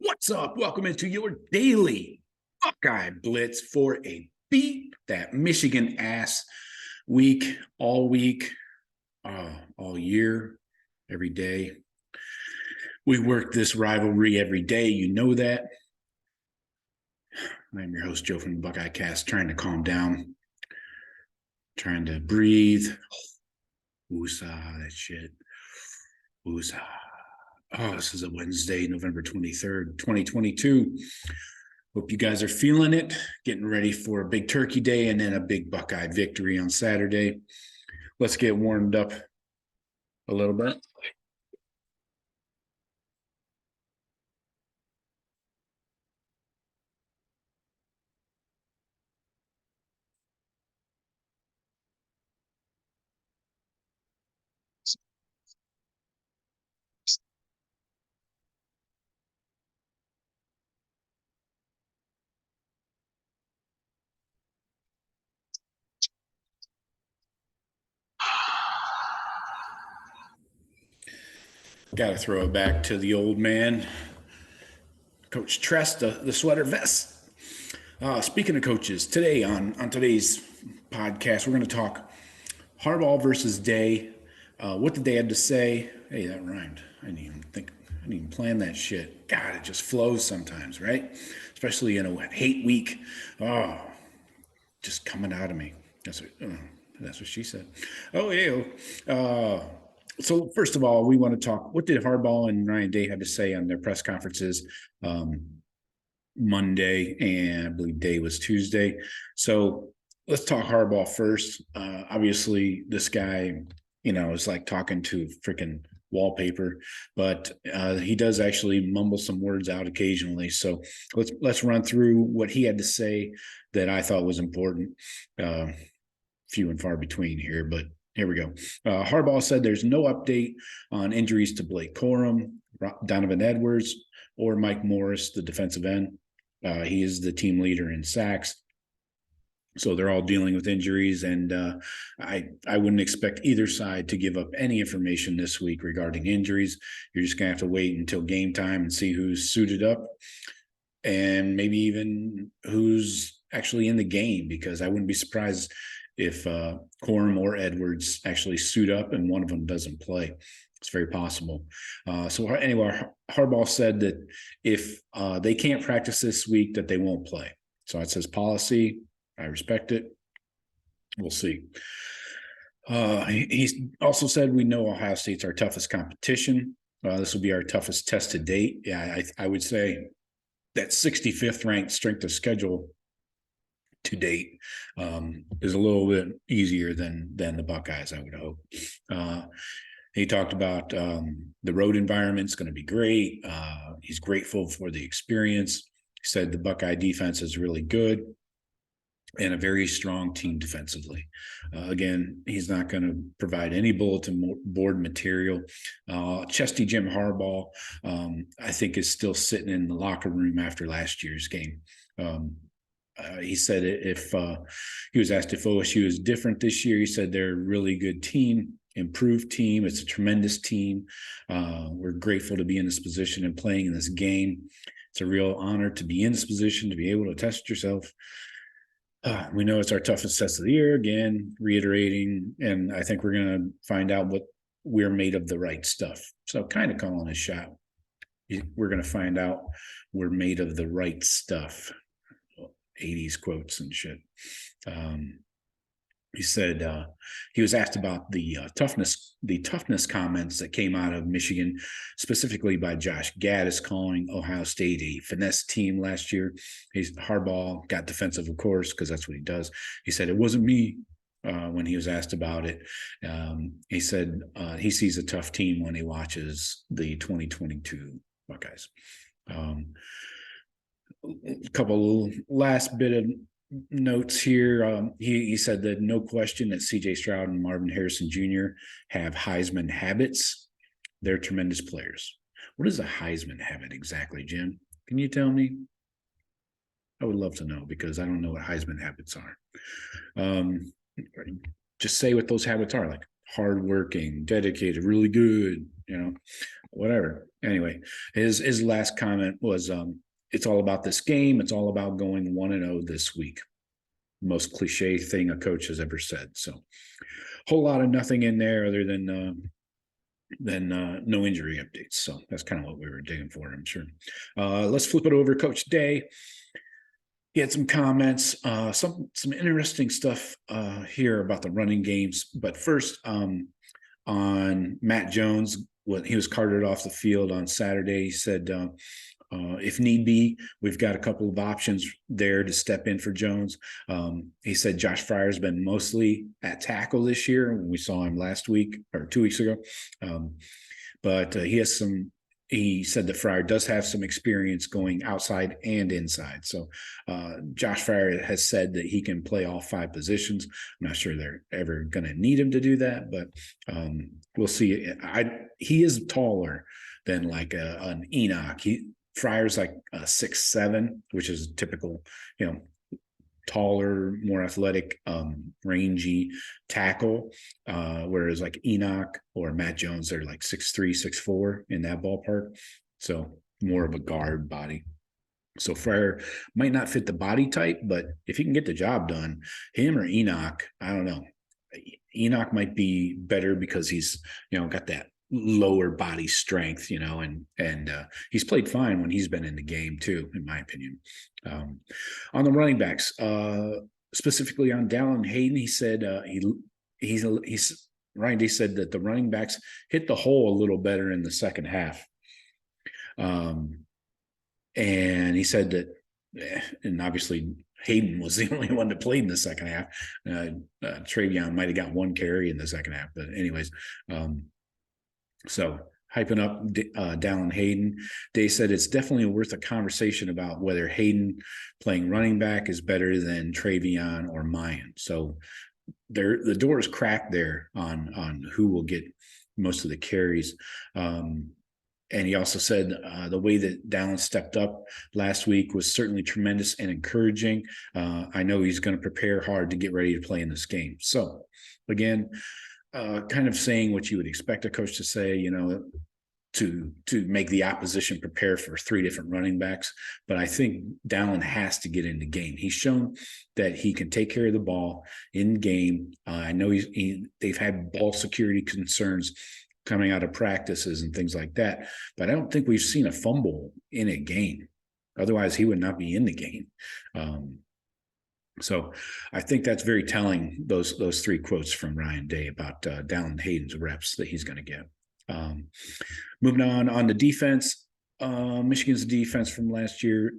What's up? Welcome into your daily Buckeye Blitz for a beat that Michigan ass week, all year, every day. We work this rivalry every day. You know that. I'm your host, Joe from the Buckeye Cast, trying to calm down, trying to breathe. Woosah, that shit. Woosah. Oh, this is a Wednesday, November 23rd, 2022. Hope you guys are feeling it, getting ready for a big turkey day and then a big Buckeye victory on Saturday. Let's get warmed up a little bit. Got to throw it back to the old man, Coach Tress, the sweater vest. Speaking of coaches, today on today's podcast, we're going to talk Harbaugh versus Day. What did they have to say? Hey, that rhymed. I didn't even plan that shit. God, it just flows sometimes, right? Especially in a hate week. Oh, just coming out of me. That's what she said. Oh, yeah. So first of all, we want to talk. What did Harbaugh and Ryan Day have to say on their press conferences Monday, and I believe Day was Tuesday. So let's talk Harbaugh first. Obviously, this guy, is like talking to freaking wallpaper, but he does actually mumble some words out occasionally. So let's run through what he had to say that I thought was important. Few and far between here, but here we go. Harbaugh said there's no update on injuries to Blake Corum, Donovan Edwards, or Mike Morris, the defensive end. He is the team leader in sacks. So they're all dealing with injuries, and I wouldn't expect either side to give up any information this week regarding injuries. You're just going to have to wait until game time and see who's suited up and maybe even who's actually in the game, because I wouldn't be surprised if Corum or Edwards actually suit up and one of them doesn't play. It's very possible. So anyway, Harbaugh said that if they can't practice this week, that they won't play. So it's his policy. I respect it. We'll see. He also said, we know Ohio State's our toughest competition. This will be our toughest test to date. Yeah, I would say that 65th ranked strength of schedule to date is a little bit easier than the Buckeyes, I would hope. He talked about the road environment's going to be great. He's grateful for the experience. He said the Buckeye defense is really good and a very strong team defensively. Again, he's not going to provide any bulletin board material. Chesty Jim Harbaugh, I think, is still sitting in the locker room after last year's game. He said if he was asked if OSU is different this year, he said they're a really good team, improved team. It's a tremendous team. We're grateful to be in this position and playing in this game. It's a real honor to be in this position, to be able to test yourself. We know it's our toughest test of the year, again, reiterating, and I think we're going to find out what we're made of the right stuff. So kind of calling a shot. We're going to find out we're made of the right stuff. 80s quotes and shit. He said he was asked about the toughness comments that came out of Michigan, specifically by Josh Gaddis, calling Ohio State a finesse team last year. Harbaugh got defensive, of course, because that's what he does. He said, it wasn't me. When he was asked about it, he said he sees a tough team when he watches the 2022 Buckeyes. A couple last bit of notes here. He said that no question that CJ Stroud and Marvin Harrison Jr. have Heisman habits. They're tremendous players. What is a Heisman habit exactly, Jim? Can you tell me? I would love to know, because I don't know what Heisman habits are. Just say what those habits are, like hardworking, dedicated, really good, whatever. Anyway, his last comment was, it's all about this game. It's all about going 1-0 this week. Most cliche thing a coach has ever said. So whole lot of nothing in there other than no injury updates. So that's kind of what we were digging for, I'm sure. Let's flip it over. Coach Day, he had some comments, some interesting stuff here about the running games. But first, on Matt Jones, when he was carted off the field on Saturday, he said, if need be, we've got a couple of options there to step in for Jones. He said Josh Fryer's been mostly at tackle this year. We saw him last week or 2 weeks ago. But he said that Fryer does have some experience going outside and inside. So Josh Fryer has said that he can play all 5 positions. I'm not sure they're ever going to need him to do that, but we'll see. He is taller than like an Enoch. Fryer's like 6'7", which is typical, taller, more athletic, rangy tackle. Whereas like Enoch or Matt Jones, they're like 6'3", 6'4" in that ballpark. So more of a guard body. So Fryer might not fit the body type, but if he can get the job done, him or Enoch, I don't know. Enoch might be better because he's, got that lower body strength, and he's played fine when he's been in the game too, in my opinion. On the running backs, specifically on Dallin Hayden, he said Ryan Day said that the running backs hit the hole a little better in the second half. And he said that, and obviously Hayden was the only one that played in the second half. Travion might have got 1 carry in the second half, but anyways, so hyping up Dallin Hayden. They said it's definitely worth a conversation about whether Hayden playing running back is better than Travion or Mayan. So the door is cracked there on who will get most of the carries. And he also said the way that Dallin stepped up last week was certainly tremendous and encouraging. I know he's going to prepare hard to get ready to play in this game. So again, kind of saying what you would expect a coach to say, to make the opposition prepare for 3 different running backs. But I think Dallin has to get in the game. He's shown that he can take care of the ball in game. I know they've had ball security concerns coming out of practices and things like that, but I don't think we've seen a fumble in a game. Otherwise, he would not be in the game. So I think that's very telling, those 3 quotes from Ryan Day about Dallin Hayden's reps that he's going to get. Moving on the defense, Michigan's defense from last year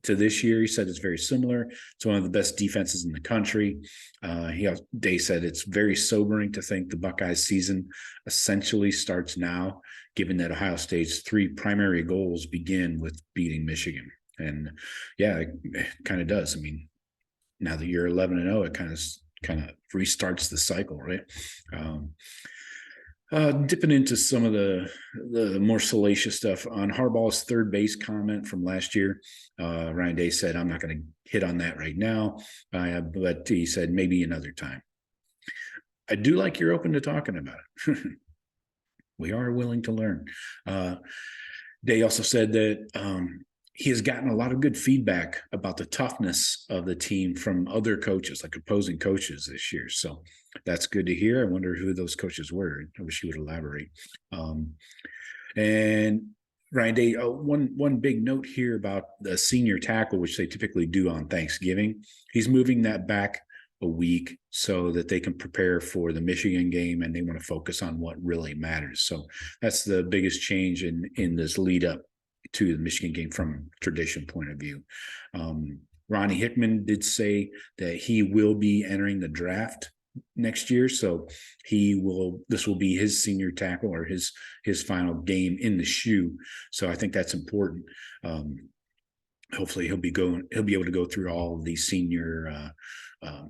to this year, he said it's very similar. It's one of the best defenses in the country. Day said it's very sobering to think the Buckeyes season essentially starts now, given that Ohio State's 3 primary goals begin with beating Michigan. And yeah, it kind of does. I mean, now that you're 11-0, it kind of restarts the cycle, right? Dipping into some of the more salacious stuff on Harbaugh's third base comment from last year. Ryan Day said, I'm not going to hit on that right now, but he said maybe another time. I do like you're open to talking about it. We are willing to learn. Day also said that he has gotten a lot of good feedback about the toughness of the team from other coaches, like opposing coaches this year. So that's good to hear. I wonder who those coaches were. I wish you would elaborate. And Ryan Day, one big note here about the senior tackle, which they typically do on Thanksgiving. He's moving that back a week so that they can prepare for the Michigan game, and they want to focus on what really matters. So that's the biggest change in this lead up to the Michigan game from a tradition point of view. Ronnie Hickman did say that he will be entering the draft next year, so this will be his senior tackle or his final game in the shoe. So I think that's important. Hopefully he'll be able to go through all of these senior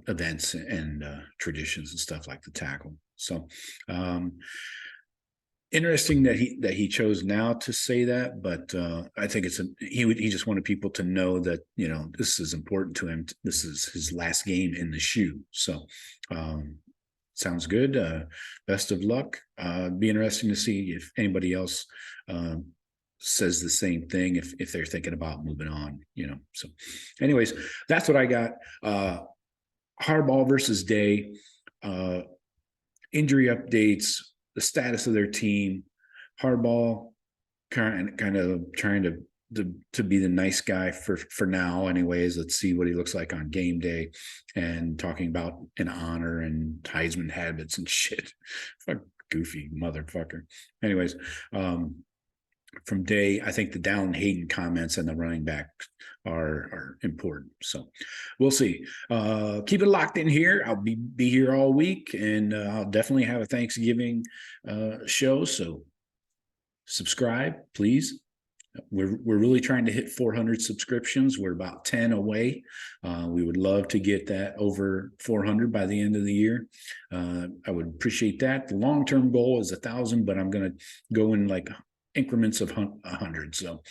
events and traditions and stuff like the tackle. So interesting that he chose now to say that, but I think he just wanted people to know that, this is important to him. This is his last game in the shoe. So Sounds good. Best of luck. Be interesting to see if anybody else says the same thing, if they're thinking about moving on, So anyways, that's what I got. Harbaugh versus Day, injury updates, the status of their team. Harbaugh kind of trying to be the nice guy for now. Anyways, let's see what he looks like on game day, and talking about an honor and Heisman habits and shit. Goofy motherfucker. Anyways, from Day, I think the Dallin Hayden comments and the running back are important. So we'll see. Keep it locked in here. I'll be here all week, and I'll definitely have a Thanksgiving show. So subscribe, please. We're really trying to hit 400 subscriptions. We're about 10 away. We would love to get that over 400 by the end of the year. I would appreciate that. The long-term goal is 1,000, but I'm going to go in like increments of 100. So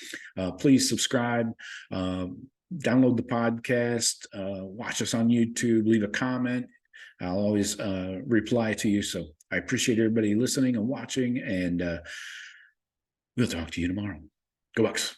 please subscribe, download the podcast, watch us on YouTube, leave a comment. I'll always reply to you. So I appreciate everybody listening and watching, and we'll talk to you tomorrow. Go Bucks.